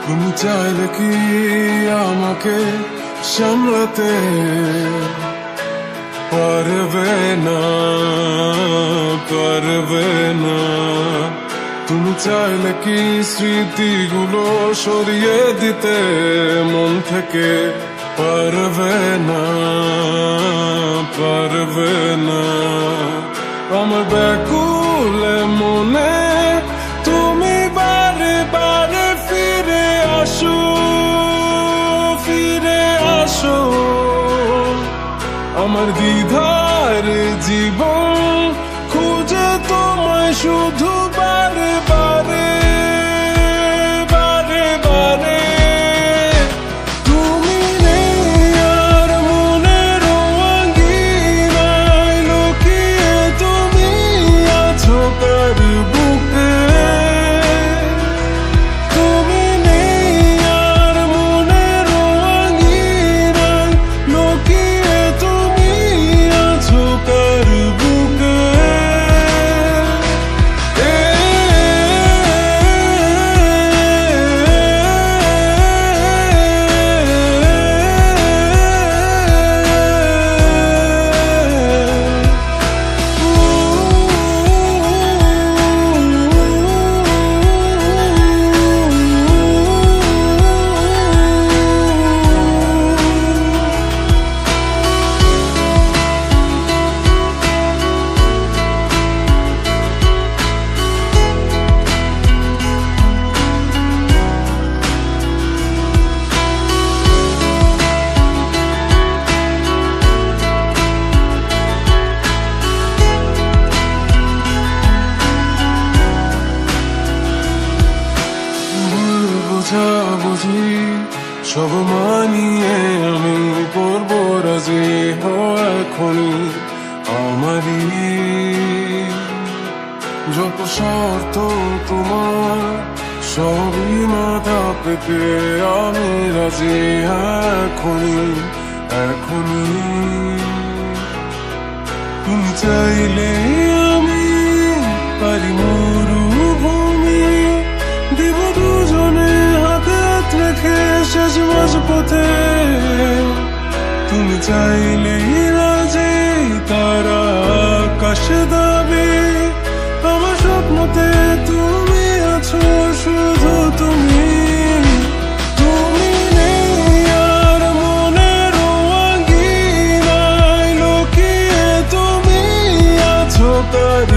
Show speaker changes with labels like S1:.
S1: তুমি চাইলে কি আমাকে সামলাতে পারবে না, পারবে না। তুমি চাইলে কি স্মৃতিগুলো সরিয়ে দিতে মন থেকে পারবে না, পারবে না। আমার ব্যাকুল মনে তুমি বারে বারে ফিরে আসো, ফিরে আসো। আমার দ্বিধার জীবন খুঁজে তোমায় শুধু বারে বারে, বারে বারে। তুমি নেই আর মনের আঙিনায় লুকিয়ে তুমি আছো কার বুকে। তুমি নেই আর মনের আঙিনায় লুকিয়ে তুমি আছো কার বুকে। বুঝি সব মানিয়ে আমি করবো রাজি, এখনই আমারই যত শর্ত তোমার সবই মাথা পেতে আমি রাজি, এখনই এখনই। তুমি চাইলে আমি পারি মরুভূমি দিব দুজনে রেখে শেষ মাঝপথে। তুমি চাইলে রাজি তারা আকাশ দাবি, আমার স্বপ্নতে তুমি আছো শুধু তুমি। তুমি নেই আর মনের আঙিনায় লুকিয়ে তুমি আছো কার